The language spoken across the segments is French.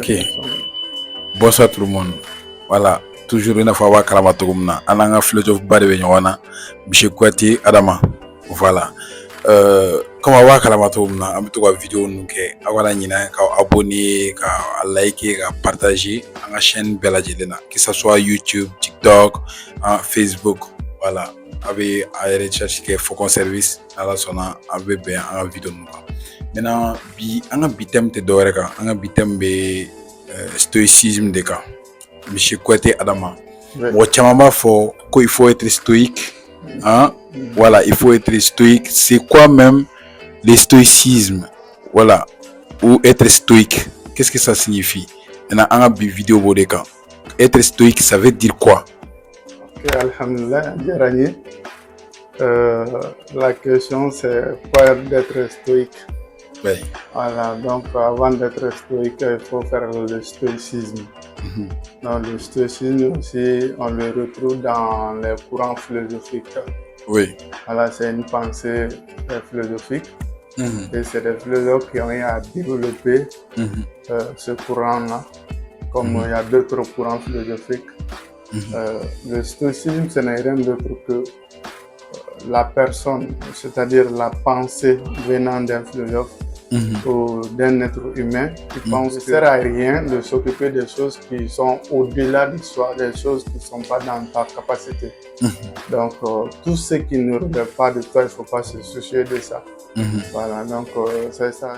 Ok. Bonsoir tout le monde. Voilà. Toujours une fois, Kalamatogumna. Ananga philosophe Badebe Nyowana. Michel Kouati Adama. Voilà. Comme on Kalamatogumna, on peut voir vidéo nous que awala nyina ka abonner, ka liker, ka partager à la chaîne Bella Jelena, que ce soit YouTube, TikTok, Facebook. Voilà. Avec à recherche que Focon Service à la sona avec bien en vidéo nous. Maintenant, un bitem te doreka, un bitem be stoïcisme de cas. Monsieur Kouati Adama. Moi, il faut être stoïque. Hein? Voilà, il faut être stoïque. C'est quoi même le stoïcisme? Voilà. Ou être stoïque. Qu'est-ce que ça signifie? Maintenant, un vidéo bodeka. Être stoïque, ça veut dire quoi? Ok, alhamdulillah, Djarani. La question c'est quoi d'être stoïque? Oui. Voilà, donc avant d'être stoïque, il faut faire le stoïcisme. Donc, le stoïcisme aussi, on le retrouve dans les courants philosophiques. Oui. Voilà, c'est une pensée philosophique. Et c'est des philosophes qui ont eu à développer ce courant-là, comme il y a d'autres courants philosophiques. Le stoïcisme, ce n'est rien d'autre que la personne, c'est-à-dire la pensée venant d'un philosophe ou d'un être humain qui pense qu'il ne sert à rien de s'occuper des choses qui sont au-delà de soi, des choses qui ne sont pas dans ta capacité. Donc, tout ce qui ne relève pas de toi, il ne faut pas se soucier de ça. Voilà, donc c'est ça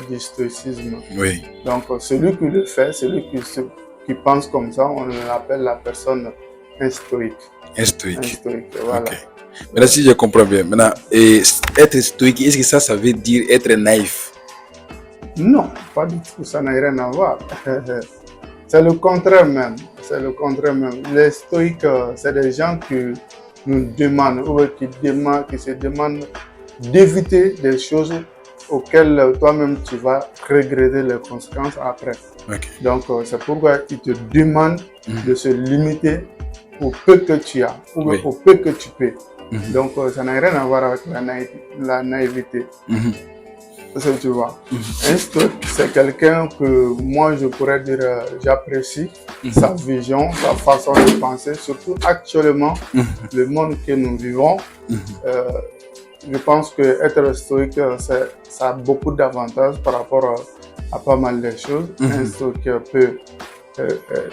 du stoïcisme. Oui. Donc, celui qui le fait, celui qui pense comme ça, on l'appelle la personne un stoïque. Un stoïque. Un stoïque, voilà. Okay. Maintenant, si je comprends bien, maintenant, être stoïque, est-ce que ça veut dire être naïf? Non, pas du tout, ça n'a rien à voir. C'est le contraire même. C'est le contraire même. Les stoïques, c'est des gens qui nous demandent, ou qui se demandent d'éviter des choses auxquelles toi-même tu vas regretter les conséquences après. Okay. Donc, c'est pourquoi ils te demandent de se limiter au peu que tu as, ou au peu que tu peux. Donc, ça n'a rien à voir avec la naïveté. C'est ce que tu vois. Un stoïque, c'est quelqu'un que moi, je pourrais dire, j'apprécie sa vision, sa façon de penser, surtout actuellement, le monde que nous vivons. Je pense que être stoïque, ça a beaucoup d'avantages par rapport à pas mal de choses. Un stoïque peut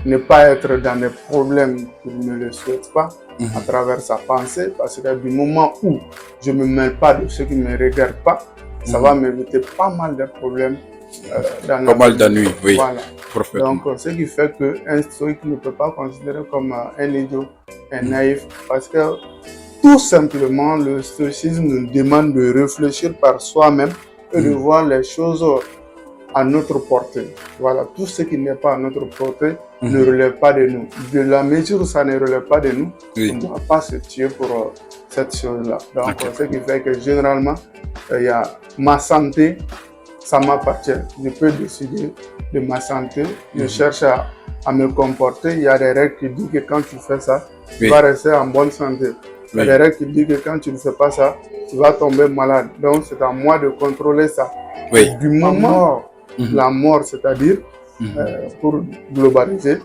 ne pas être dans des problèmes qu'il ne le souhaite pas à travers sa pensée, parce que du moment où je ne me mêle pas de ce qui ne me regarde pas, ça va m'éviter pas mal de problèmes. Pas mal d'ennuis, oui. Voilà. Donc, ce qui fait qu'un stoïque ne peut pas considérer comme un idiot, un naïf, parce que tout simplement, le stoïcisme nous demande de réfléchir par soi-même et de voir les choses à notre portée. Voilà, tout ce qui n'est pas à notre portée ne relève pas de nous. De la mesure où ça ne relève pas de nous, on ne doit pas se tuer pour cette chose-là. Donc, ce qui fait que généralement, il y a ma santé, ça m'appartient. Je peux décider de ma santé. Je cherche à me comporter. Il y a des règles qui disent que quand tu fais ça, tu vas rester en bonne santé. Il y a des règles qui disent que quand tu ne fais pas ça, tu vas tomber malade. Donc, c'est à moi de contrôler ça. Du moment la mort, c'est-à-dire, pour globaliser,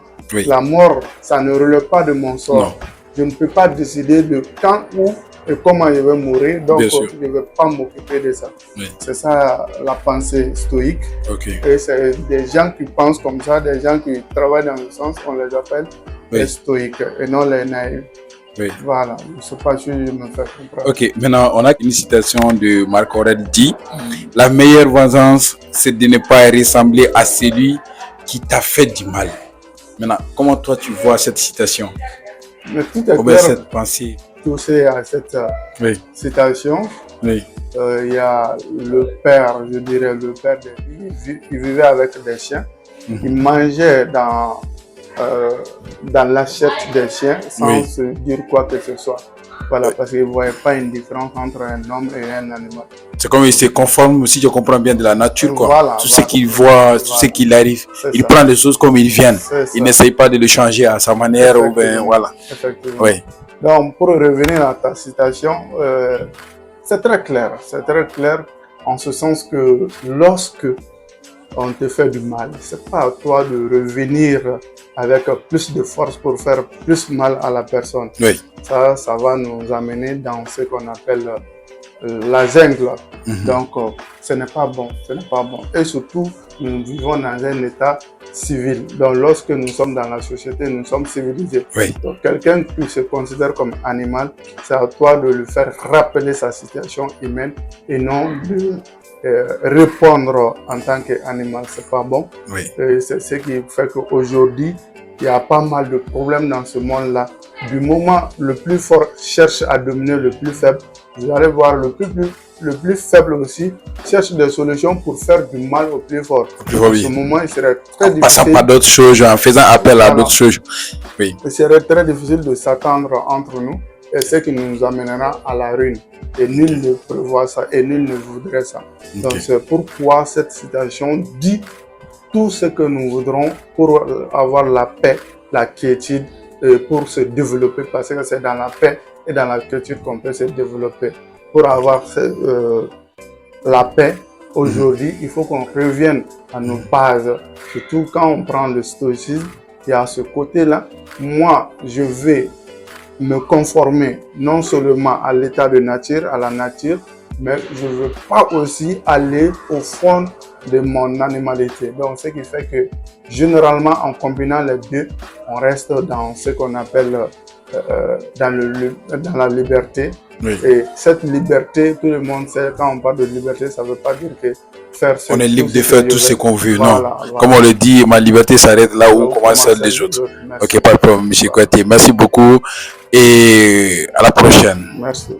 la mort, ça ne relève pas de mon sort. Non. Je ne peux pas décider de quand, où et comment je vais mourir, donc je ne vais pas m'occuper de ça. C'est ça la pensée stoïque. Et c'est des gens qui pensent comme ça, des gens qui travaillent dans le sens, on les appelle les stoïques et non les naïfs. Voilà, je ne sais pas si je me fais comprendre. Ok, maintenant on a une citation de Marc Aurèle dit la meilleure vengeance, c'est de ne pas ressembler à celui qui t'a fait du mal. Maintenant, comment toi tu vois cette citation? Mais tout est clair, cette pensée. Touché à cette citation. Il y a le père, je dirais le père qui vivait avec des chiens. Il mangeait dans l'assiette des chiens sans se dire quoi que ce soit. Voilà, parce qu'il ne voyait pas une différence entre un homme et un animal. C'est comme il se conforme, si je comprends bien, de la nature, quoi. Voilà, tout ce qu'il voit, tout ce qu'il arrive, il prend les choses comme ils viennent. Il n'essaye pas de le changer à sa manière. Ou bien, voilà. Effectivement. Donc, pour revenir à ta citation, c'est très clair en ce sens que lorsque on te fait du mal. C'est pas à toi de revenir avec plus de force pour faire plus mal à la personne. Oui. Ça va nous amener dans ce qu'on appelle la jungle. Donc, ce n'est pas bon, ce n'est pas bon. Et surtout, nous vivons dans un état civil. Donc, lorsque nous sommes dans la société, nous sommes civilisés. Oui. Donc, quelqu'un qui se considère comme animal, c'est à toi de lui faire rappeler sa situation humaine et non de répondre en tant qu'animal. C'est pas bon. Oui. C'est ce qui fait qu'aujourd'hui, il y a pas mal de problèmes dans ce monde-là. Du moment le plus fort cherche à dominer le plus faible, vous allez voir le plus faible aussi cherche des solutions pour faire du mal au plus fort. En ce moment, il serait très difficile. En passant par d'autres choses, en faisant appel à d'autres choses. Oui. Il serait très difficile de s'attendre entre nous et ce qui nous amènera à la ruine. Et nul ne prévoit ça et nul ne voudrait ça. Okay. Donc c'est pourquoi cette citation dit tout ce que nous voudrons pour avoir la paix, la quiétude, pour se développer, parce que c'est dans la paix et dans la quiétude qu'on peut se développer. Pour avoir la paix, aujourd'hui, il faut qu'on revienne à nos bases. Surtout quand on prend le stoïcisme, il y a ce côté-là. Moi, je vais me conformer non seulement à l'état de nature, à la nature, mais je ne veux pas aussi aller au fond de mon animalité. Donc, ce qui fait que généralement, en combinant les deux, on reste dans ce qu'on appelle dans la liberté. Oui. Et cette liberté, tout le monde sait, quand on parle de liberté, ça ne veut pas dire que faire on est libre de faire tout ce qu'on veut, voilà, non. Voilà. Comme on le dit, ma liberté s'arrête là où commencent celle des autres. Ok, pas de problème, M. Kouyaté. Merci beaucoup et à la prochaine. Merci.